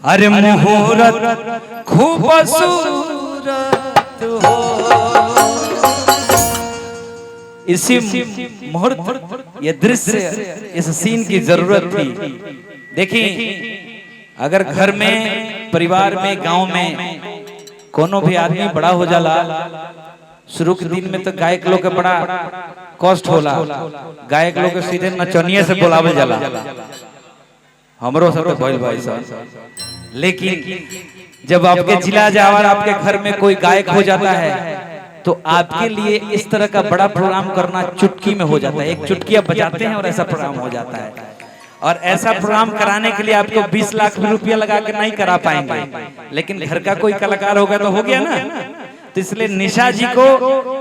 अरे मुहूर्त खूबसूरत हो। इसी मुहूर्त ये दृश्य इस सीन की जरूरत थी। देखिए अगर घर में परिवार में गांव में कोनो भी आदमी बड़ा हो जाला शुरू के दिन में तो गायक लोग के बड़ा कष्ट होला। गायक लोग के सीधे नचनिए से बुलावल जाला। हमरो सब तो भइल भाई साहब। लेकिन जब आपके जिला जावर आपके घर में कोई गायक हो जाता है तो आपके लिए इस तरह का बड़ा प्रोग्राम करना चुटकी में हो जाता है। एक चुटकी आप बजाते हैं और ऐसा प्रोग्राम हो जाता है। और ऐसा प्रोग्राम कराने के लिए आपको 20 लाख रुपया लगा के नहीं करा पाएंगे, लेकिन घर का कोई कलाकार होगा तो हो गया ना। तो इसलिए निशा जी को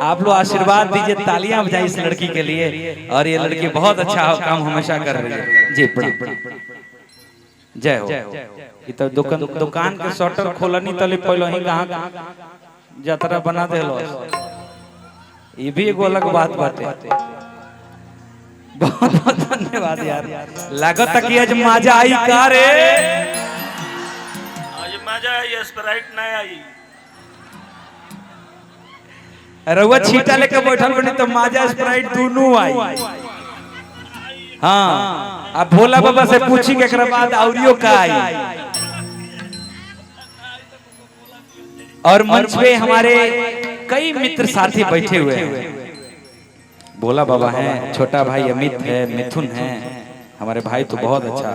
आप लोग आशीर्वाद दीजिए, तालियां बजाइए इस लड़की के लिए। और ये लड़की बहुत अच्छा काम हमेशा कर रही है जी। जय हो। ये तो दुकान के शटर खोलनी तले पहले ही कहां जतरा बना देलो। ये भी एगो अलग बात बात है। बहुत बहुत धन्यवाद यार। लागत कि आज मजा आई का रे। आज मजा आई, स्प्राइट नहीं आई। रउआ छीटा लेके बैठल बनी तो मजा स्प्राइट दोनों आई। हाँ अब भोला बाबा से पूछी के बाद औरियो का आई। और मंच पे हमारे कई मित्र साथी बैठे हुए हैं। भोला बाबा हैं, छोटा भाई अमित है, मिथुन है। हमारे भाई तो बहुत अच्छा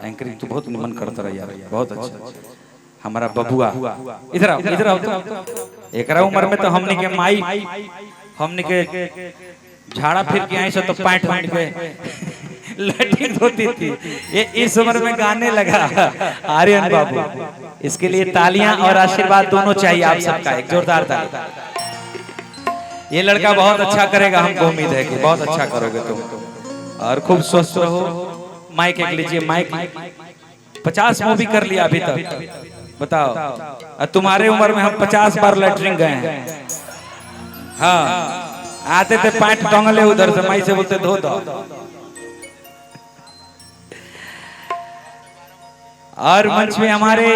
एंकरिंग तो बहुत मन करता रहा यार, बहुत अच्छा। हमारा बबुआ इधर आओ इधर आओ। एकरा उम्र में तो हमने के माई हमने के झाड़ा फिर के आई से तो पैंट पैंट पे लैट्रिन होती थी। ये इस उम्र में गाने लगा आर्यन बाबू। इसके लिए तालियां और आशीर्वाद दोनों चाहिए आप सबका। एक जोरदार ताली। ये लड़का बहुत अच्छा करेगा, हमको उम्मीद है कि बहुत अच्छा करोगे तुम। और खूब स्वस्थ रहो। माइक एक लीजिए। माइक 50 मूवी कर लिया अभी तक, बताओ। तुम्हारे उम्र में हम 50 बार लैट्रिन गए हैं। हाँ आते थे पैंट टंगले उधर से, माई से बोलते धो दो। और मंच में हमारे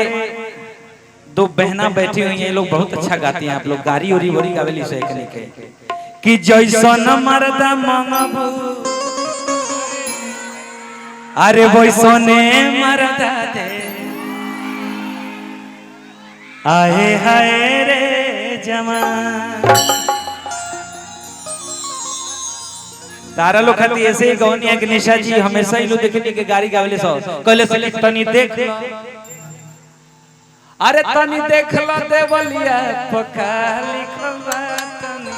दो बहना बैठी हुई हैं। ये लोग बहुत अच्छा गाती हैं। आप लोग गारी उरी वरी गावेली से के कि जैसन मर्दा मंगबू अरे वैसने मर्दा दे। आए हाय रे जवान। तारा लोग खाती ऐसे ही गौनी है कि निशा जी हमेशा ही लोग देखने के गाड़ी गावेले सो कहले से तनी देख। अरे तनी देख लो देवलिया पका लिखल बा तनी।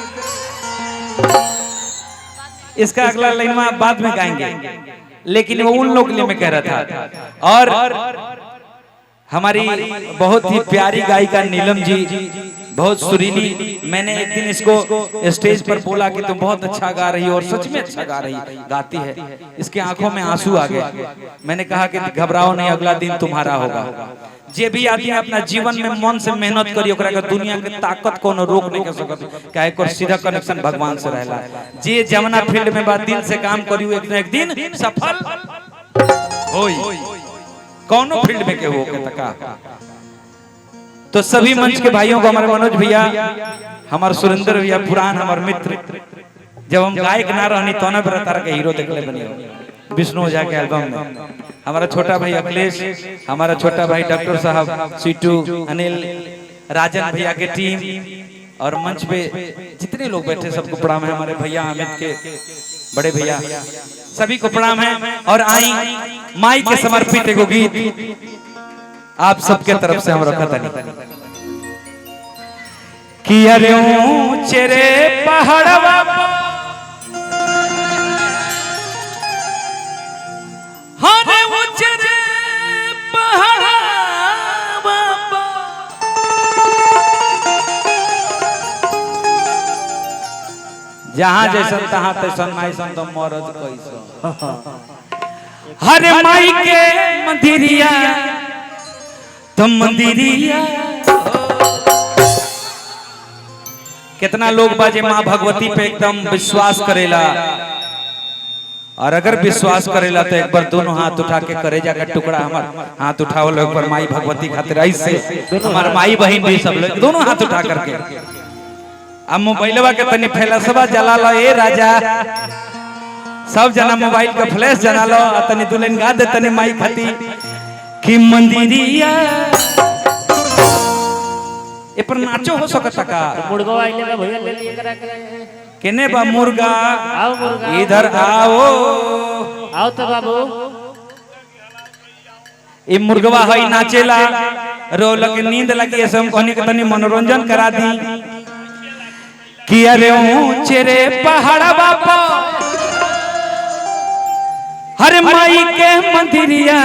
इसका अगला लाइन में बाद में गाएंगे, लेकिन वो उन लोग के लिए मैं कह रहा था। और हमारी बहुत ही प्यारी गायिका नीलम जी बहुत सुरीली। मैंने एक दिन इसको स्टेज पर बोला कि तुम बहुत अच्छा गा रही हो, और सच में अच्छा गा रही गाती है। इसके आंखों में आंसू आ गए। मैंने कहा कि घबराओ नहीं, अगला दिन तुम्हारा होगा। जे भी आदमी अपना जीवन में मन से मेहनत करी ओकरा के दुनिया के ताकत कोनो रोक नहीं कर सकत। काहे को सीधा कनेक्शन भगवान से रहला। जे जमुना फील्ड में बात दिल से काम करी एक न एक दिन सफल होई। कौनो फील्ड में के हो के तका। तो सभी मंच के भाइयों को, हमारे मनोज भैया, हमारे सुरेंद्र भैया पुरान हमारे मित्र, जब हम गायक ना रहनी तो ना बरतार के हीरो देखले बनी विष्णु ओझा के एल्बम में। हमारा छोटा भाई अखिलेश, हमारा छोटा भाई डॉक्टर साहब, सीटू, अनिल, राजन भैया के टीम, और मंच पे जितने लोग बैठे सबको प्रणाम है। हमारे भैया अमित के बड़े भैया सभी को प्रणाम है। और आई माई के समर्पित एगो गीत आप सबके तरफ से हम रखा था कि अरे ऊंचे रे पहाड़वा हरे ऊंचे रे पहाड़वा जहां जैसन तहां तैसन माई सन तो मरद कैसन। हरे माई के मंदिरिया तुम मंदिरिया। कितना लोग बाजे माँ भगवती पे एकदम विश्वास करेला और अगर विश्वास करेला तो एक बार दोनों हाथ उठा के करे जाकर टुकड़ा हमार हाथ उठाओ लोग पर माई भगवती खातिर ऐसे हमार माई बहन भी सब लोग दोनों हाथ उठा करके अब मोबाइलवा के तनी फ्लैशवा जला लो ए राजा सब जना मोबाइल का फ्लैश जला लो तनी दुल्हन गा दे तनी माई खाती कि मंदिरिया ए पर नाचो हो सकता का मुर्गा आइले बा भैया ले लिए करा के केने बा मुर्गा आओ मुर्गा इधर आओ आओ तो बाबू ये मुर्गवा हई नाचेला रोलक नींद लगी ऐसे हम कहनी के तनी मनोरंजन करा दी कि अरे ऊंचे रे पहाड़वा पर हर माई के मंदिरिया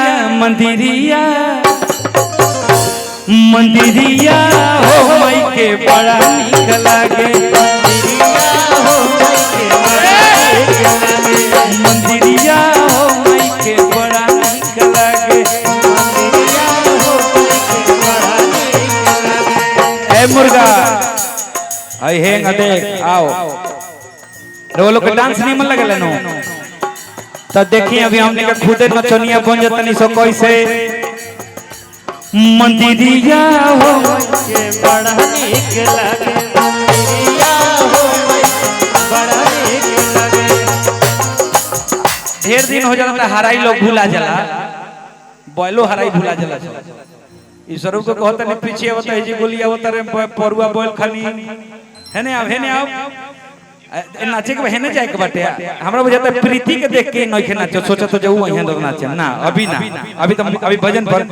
मंदिरिया मंदिरिया हो माई के बड़ा निक लागे मंदिरिया हो माई के बड़ा निक लागे ए मुर्गा आई हेंग देख आओ रो लोग के डांस नहीं मन लगल नो तो देखिए अभी हमने का खुदे नचनिया बन जतनी सो कैसे मंदिरिया हो के बड़ा निक लागे मंदिरिया हो बड़ा निक लागे ढेर दिन हो जाला हराई लोग भूला जाला बोलो हराई भूला जाला ईश्वर को कहता नहीं पीछे होता है जी गोली होता रे परुआ बोल खाली है ने आओ नाचे के हेने जाए के बाटे हमरा बुझाता प्रीति के देख के नहीं नाचो सोचा तो जाऊ वहीं लोग नाचे ना अभी तो अभी भजन पर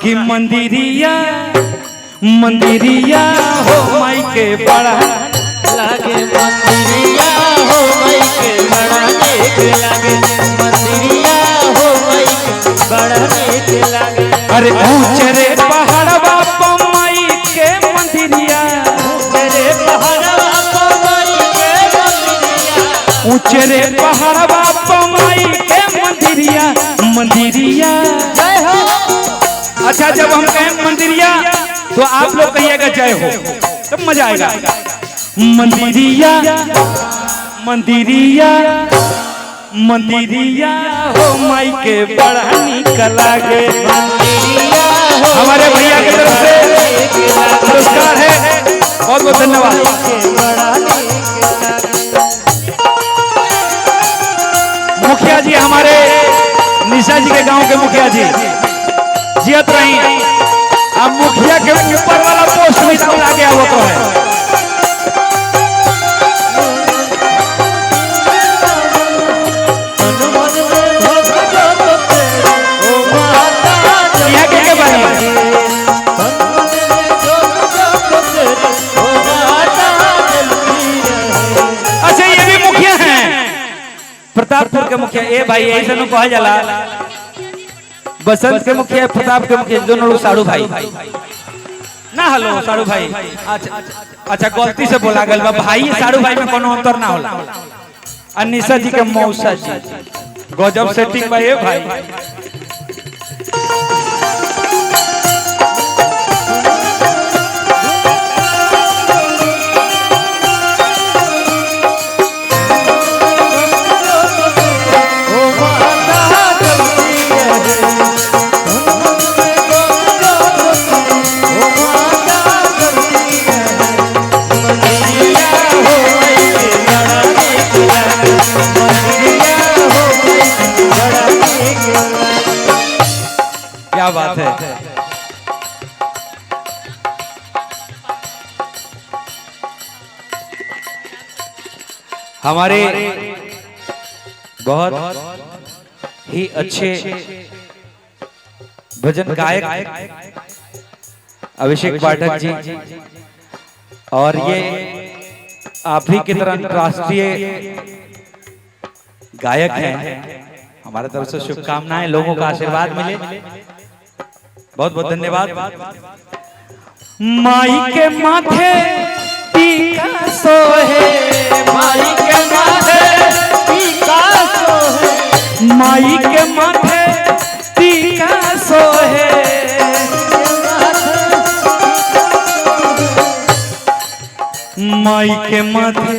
कि मंदिरिया मंदिरिया हो माई के बड़ा लागे मंदिरिया हो माई के बड़ा निक लागे मंदिरिया हो माई के बड़ा निक लागे अरे ऊंचे रे पहाड़वा पर माई के मंदिरिया तेरे पहाड़वा पर माई के मंदिरिया ऊंचे रे पहाड़वा पर माई के मंदिरिया मंदिरिया जय हो अच्छा जब हम कहें मंदिरिया तो आप लोग कहिएगा जय हो तब मजा आएगा मंदिरिया मंदिरिया मंदिरिया हो माई के बड़ा निक लागे मंदिरिया हो हमारे भैया की तरफ से पुरस्कार है बहुत बहुत धन्यवाद के बड़ा निक लागे मुखिया जी हमारे निशा जी के गांव के मुखिया जी जियत रही अब मुखिया के ऊपर वाला पोस्ट में सब आ गया वो तो है यहाँ के बारे में अच्छा ये भी मुखिया हैं प्रतापपुर के मुखिया ए भाई ऐसे नु कहा जाला बसंत के मुखिया प्रताप के मुखिया दोनों लोग साड़ू भाई ना हेलो साड़ू भाई अच्छा गलती से बोला गल बा भाई साड़ू भाई में कोनो अंतर ना होला अनिशा जी के मौसा जी गजब सेटिंग बा ए भाई क्या बात है हमारे बहुत ही अच्छे भजन गायक अभिषेक पाठक जी और ये आप ही की तरह राष्ट्रीय गायक हैं हमारे तरफ से शुभकामनाएं लोगों का आशीर्वाद मिले बहुत बहुत धन्यवाद माई के माथे टीका सोहे माई के माथे टीका सोहे माई के माथे टीका सोहे माई के माथे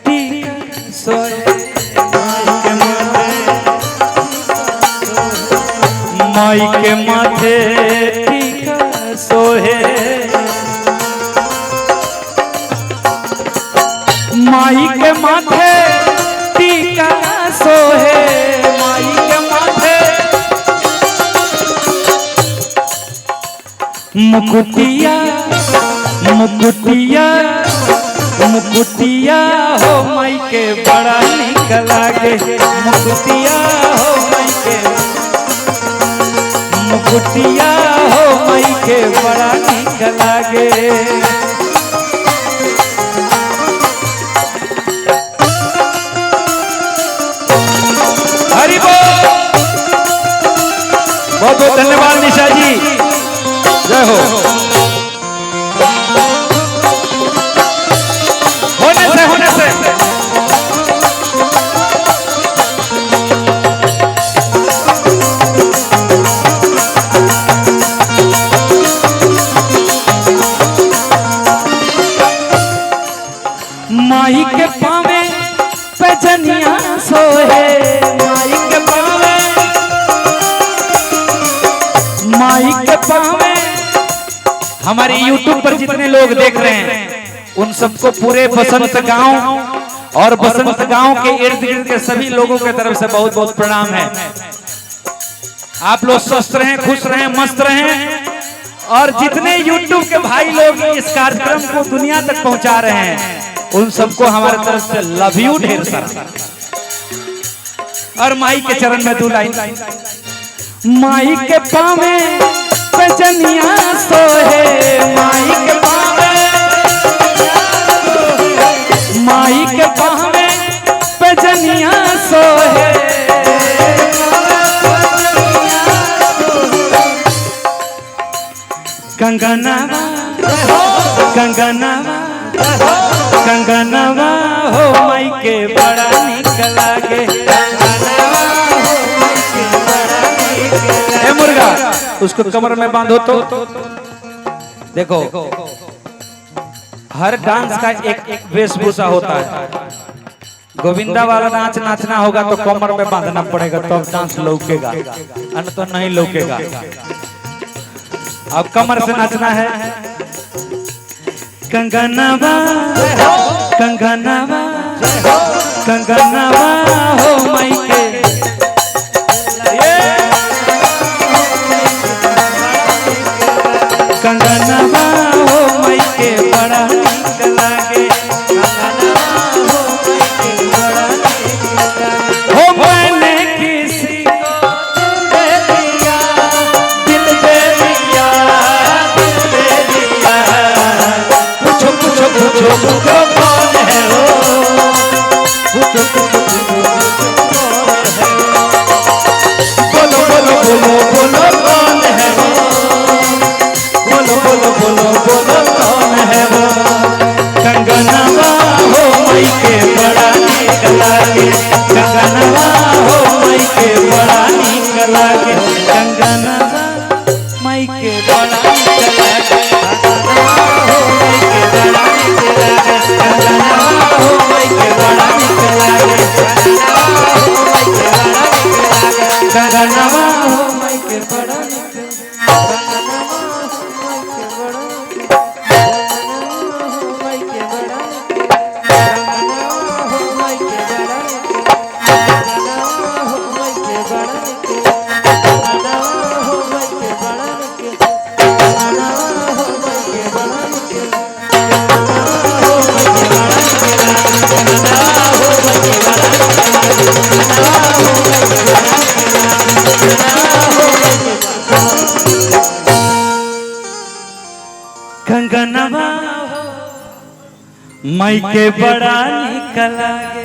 टीका सोहे माई के माथे माई के माथे टीका सोहे, माई के माथे टीका सोहे, माई के माथे मुकुटिया मुकुटिया मुकुटिया हो माई के बड़ा निक लागे, मुकुटिया हो माई के, मुकुटिया हो माई के बड़ा निक लागे। हरि बोल। बहुत बहुत धन्यवाद निशा जी, जय हो। होने से माई के पावे पैजनिया सोहे, माई के पावे, माई के पावे। हमारे YouTube पर जितने लोग देख रहे हैं उन सबको पूरे बसंत गांव और बसंत गांव के इर्द गिर्द के सभी लोगों के तरफ से बहुत बहुत प्रणाम है। आप लोग स्वस्थ रहें, खुश रहें, मस्त रहें। और जितने YouTube के भाई लोग इस कार्यक्रम को दुनिया तक पहुंचा रहे हैं उन सबको हमारे तरफ से लव यू ढेर सारा। और माई के चरण में 2 लाइन। माई के पावे पैजनिया सोहे, माई के पावे, माई के पावे पैजनिया सोहे, कंगनवा कंगनवा कंगनवा हो माई के बड़ा निक लागे, कंगनवा हो माई के बड़ा निक लागे। ए मुर्गा उसको कमर में बांधो तो देखो, हर डांस का एक वेशभूषा होता है। गोविंदा वाला नाच नाचना होगा तो कमर में बांधना पड़ेगा, तो डांस लौकेगा, अन्य तो नहीं लौकेगा। अब कमर से नाचना है। कंगनवा कंगनवा कंगनवा हो माई के, कंगनवा हो माई के बड़ा निक लागे, कंगनवा हो माई के बड़ा निक लागे। हो मैंने किसी को दे दिया, दिल दे दिया, दिल दे दिया। पूछो पूछो पूछो पूछो कौन है वो, पूछो पूछो पूछो कौन है वो। बोलो बोलो बोलो बोलो कौन है वो, बोलो बोलो बोलो बोलो कौन है वो। कंगनवा हो माई के बड़ा निक लागे, कंगनवा हो माई के बड़ा निक लागे, कंगनवा माई के बड़ा निक लागे, कंगनवा हो माई के बड़ा निक लागे, कंगनवा हो माई के बड़ा निक कंगनवा माई के बड़ा निक लागे।